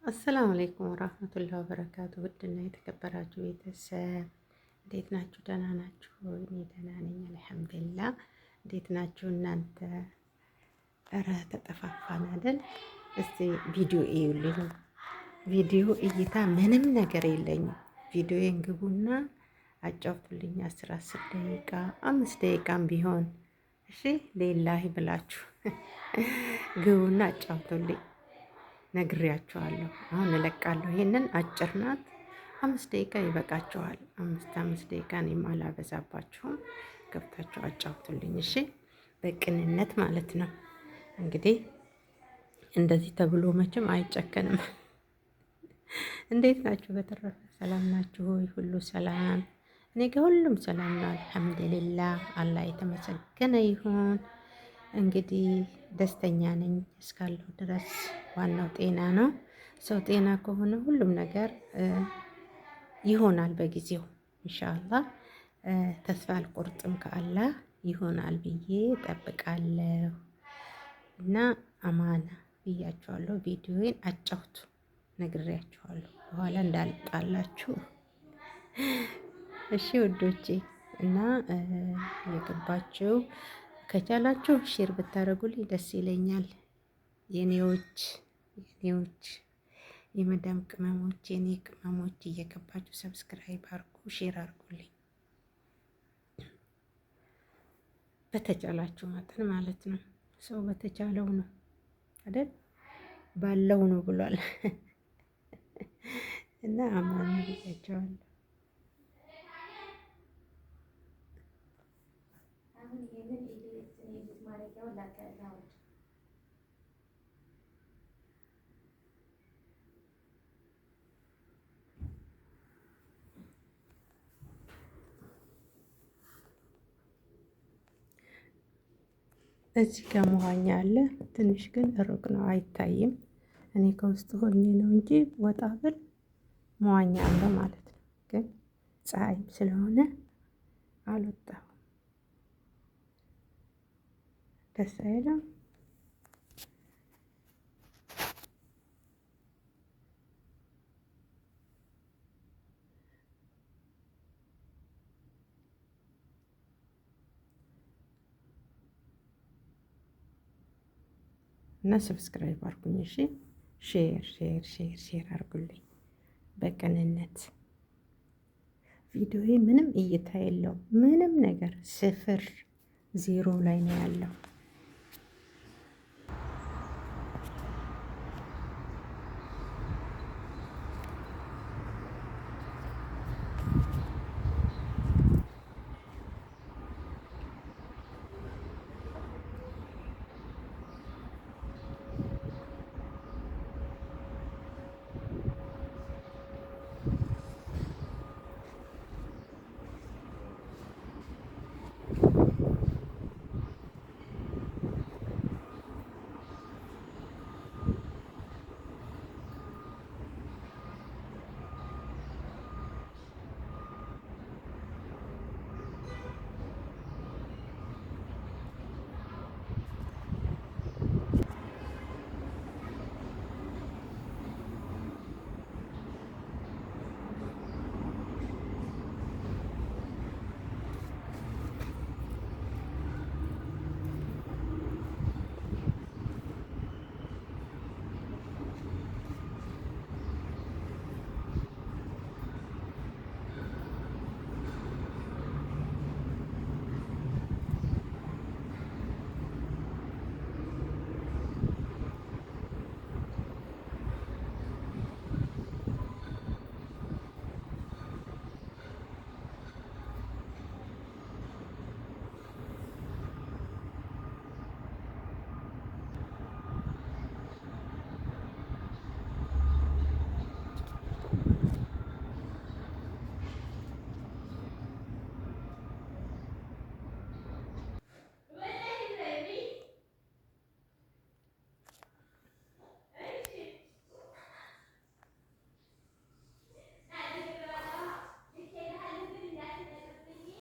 አሰላሙ አለይኩም ወራህመቱላሂ ወበረካቱ። ውድና የተከበራችሁ ቤተሰብ እንዴት ናችሁ? ደህና ናችሁ? እኔ ደህና ነኝ አልሐምዱሊላህ። እንዴት ናችሁ እናንተ? እረ ተጠፋፋን አይደል? እስቲ ቪዲዮ እዩልኝ። ቪዲዮ እይታ ምንም ነገር የለኝም። ቪዲዮዬን ግቡና አጫውቱልኝ። 10 ደቂቃ 5 ደቂቃም ቢሆን እሺ፣ ሌላሂ ብላችሁ ግቡና አጫውቱልኝ። ነግሬያቸዋለሁ። አሁን እለቃለሁ። ይሄንን አጭር ናት፣ 5 ደቂቃ ይበቃቸዋል። አምስት ደቂቃ እኔም አላበዛባችሁም። ገብታችሁ አጫውቱልኝ እሺ፣ በቅንነት ማለት ነው። እንግዲህ እንደዚህ ተብሎ መቼም አይጨከንም። እንዴት ናችሁ? በተረፈ ሰላም ናችሁ ሆይ? ሁሉ ሰላም? እኔ ጋር ሁሉም ሰላም ነው አልሐምዱሊላህ። አላህ የተመሰገነ ይሁን። እንግዲህ ደስተኛ ነኝ እስካለሁ ድረስ ዋናው ጤና ነው። ሰው ጤና ከሆነ ሁሉም ነገር ይሆናል በጊዜው ኢንሻአላህ። ተስፋ አልቆርጥም፣ ከአላህ ይሆናል ብዬ እጠብቃለሁ። እና አማና ብያቸዋለሁ። ቪዲዮዬን አጫውቱ ነግሬያቸዋለሁ፣ በኋላ እንዳልጣላችሁ እሺ ውዶቼ። እና የገባችሁ ከቻላችሁ ሼር ብታደርጉልኝ ደስ ይለኛል። የኔዎች የመዳም ቅመሞች፣ የኔ ቅመሞች እየገባችሁ ሰብስክራይብ አርጉ፣ ሼር አርጉልኝ በተቻላችሁ መጠን ማለት ነው። ሰው በተቻለው ነው አይደል? ባለው ነው ብሏል። እና አማን ብያቸዋለሁ። እዚህ ጋር መዋኛ አለ። ትንሽ ግን ሩቅ ነው አይታይም። እኔ ከውስጥ ሆኜ ነው እንጂ ወጣ ብል መዋኛ አለ ማለት ነው። ግን ፀሐይም ስለሆነ አልወጣሁም። ደስ አይልም? እና ሰብስክራይብ አርጉኝ እሺ። ሼር አርጉልኝ በቅንነት። ቪዲዮዬ ምንም እይታ የለውም፣ ምንም ነገር 0 ላይ ነው ያለው።